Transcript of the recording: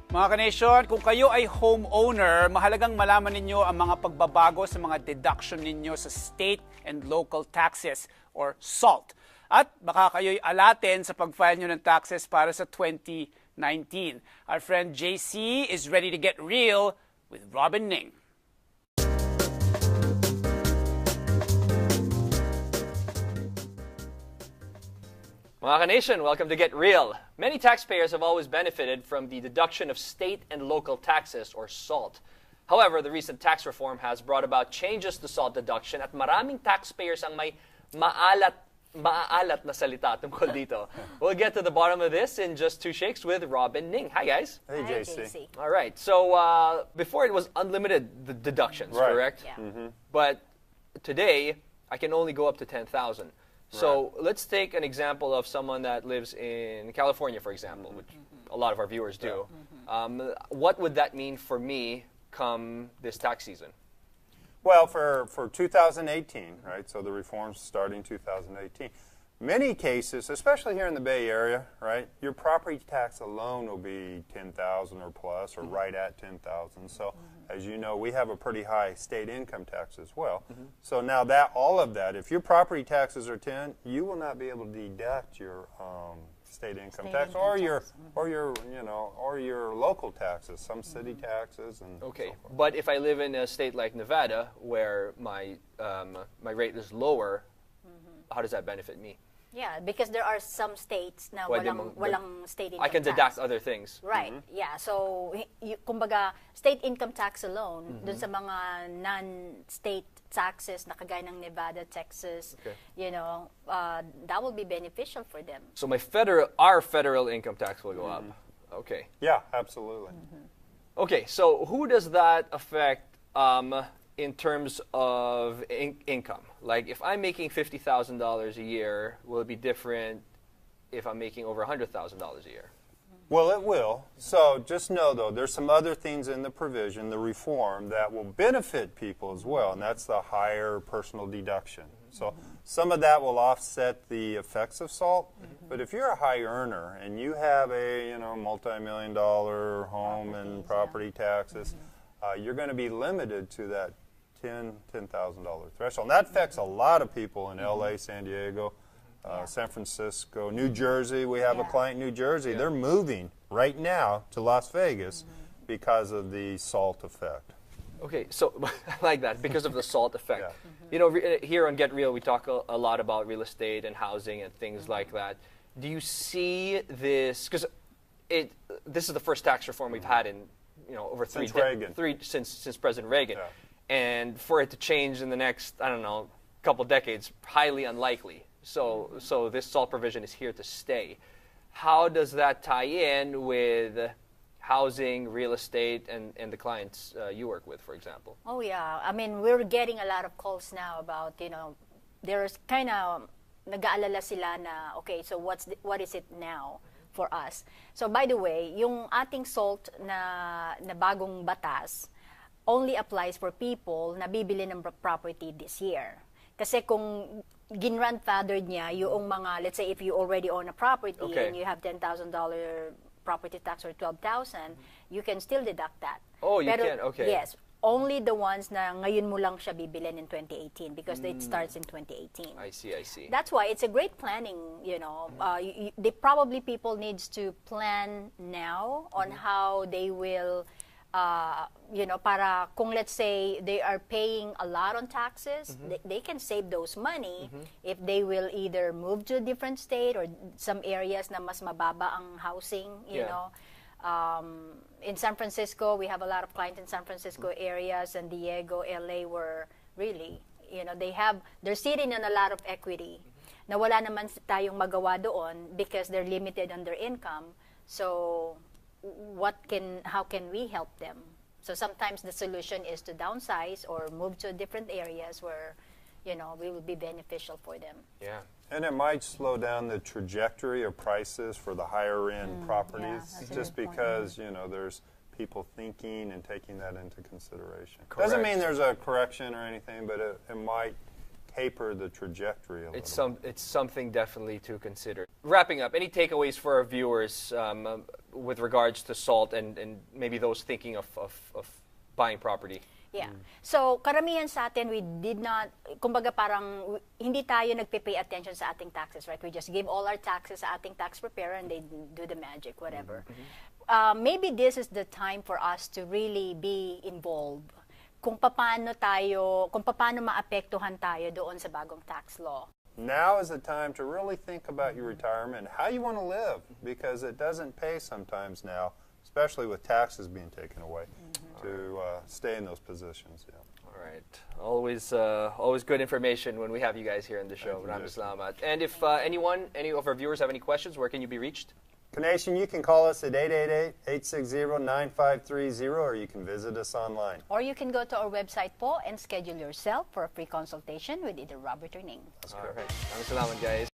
Mga ka-nation, kung kayo ay homeowner, mahalagang malaman ninyo ang mga pagbabago sa mga deduction ninyo sa state and local taxes or SALT. At baka kayo'y alaten sa pag-file nyo ng taxes para sa 2019. Our friend JC is ready to get real with Robin Ning. Mga ka-nation, welcome to Get Real. Many taxpayers have always benefited from the deduction of state and local taxes, or SALT. However, the recent tax reform has brought about changes to SALT deduction at maraming taxpayers ang may maaalat na salita tungkol dito. We'll get to the bottom of this in just two shakes with Robin Ning. Hi, guys. Hey, JC. All right. So, before it was unlimited deductions, right. Correct? Yeah. But today, I can only go up to 10,000. So let's take an example of someone that lives in California, for example, which a lot of our viewers do. What would that mean for me come this tax season? Well, for 2018, right, so the reforms starting 2018, many cases, especially here in the Bay Area, right, your property tax alone will be 10,000 or plus, or right at 10,000. So, as you know, we have a pretty high state income tax as well. So now that all of that, if your property taxes are 10, you will not be able to deduct your state income tax or your local taxes, some city taxes and Okay, so forth. but if I live in a state like Nevada, where my rate is lower, how does that benefit me? Yeah, because there are some states na Pwede walang state income I can tax. deduct other things. Right. Yeah. So, kumbaga, state income tax alone, dun sa mga non-state taxes na kagaya ng Nevada, Texas, Okay. that will be beneficial for them. So our federal income tax will go up. Okay. Yeah, absolutely. Okay, so who does that affect in terms of income? Like, if I'm making $50,000 a year, will it be different if I'm making over $100,000 a year? Well, it will. So just know, though, there's some other things in the provision, the reform, that will benefit people as well, and that's the higher personal deduction. So some of that will offset the effects of SALT, but if you're a high earner and you have a multi-million-dollar home and property taxes, you're going to be limited to that $10,000 threshold. And that affects a lot of people in LA, San Diego, San Francisco, New Jersey. We have a client in New Jersey. They're moving right now to Las Vegas because of the SALT effect. Okay, so I like that, because of the SALT effect. Yeah. You know, here on Get Real, we talk a lot about real estate and housing and things like that. Do you see this, because this is the first tax reform we've had in over Since since President Reagan. Yeah. And for it to change in the next, couple decades, highly unlikely. So this SALT provision is here to stay. How does that tie in with housing, real estate, and the clients you work with, for example? Oh, yeah. I mean, we're getting a lot of calls now about, there's kind of, nag-aalala sila na, okay, so what is it now for us? So, by the way, yung ating SALT na bagong batas only applies for people na bibili ng property this year. Kasi kung gingrandfathered niya yung mga, let's say if you already own a property and you have $10,000 property tax or $12,000, you can still deduct that. Oh, you can? Okay. Yes. Only the ones na ngayon mo lang siya bibilin in 2018 because it starts in 2018. I see. That's why it's a great planning, people needs to plan now on how they will para kung let's say they are paying a lot on taxes, they can save those money if they will either move to a different state or some areas na mas mababa ang housing, you know. In San Francisco, we have a lot of clients in San Francisco area, San Diego, LA, where really, they're sitting on a lot of equity na wala naman tayong magawa doon because they're limited on their income. So how can we help them? So sometimes the solution is to downsize or move to different areas where, we will be beneficial for them. Yeah. And it might slow down the trajectory of prices for the higher end properties, just because, there's people thinking and taking that into consideration. Correct. Doesn't mean there's a correction or anything, but it might taper the trajectory a little. It's something definitely to consider. Wrapping up, any takeaways for our viewers with regards to SALT and maybe those thinking of buying property? Yeah. So, karamihan sa atin, we did not, kumbaga parang, hindi tayo nagpe-pay attention sa ating taxes, right? We just give all our taxes sa ating tax preparer and they do the magic, whatever. Maybe this is the time for us to really be involved kung paano maapektuhan tayo doon sa bagong tax law. Now is the time to really think about your retirement, how you want to live, because it doesn't pay sometimes now, especially with taxes being taken away, to stay in those positions. Yeah. All right. Always good information when we have you guys here in the show. Maraming salamat. And if any of our viewers have any questions, where can you be reached? Kanation, you can call us at 888-860-9530, or you can visit us online. Or you can go to our website po and schedule yourself for a free consultation with either Robert or Ning. All right. Maraming salamat, guys.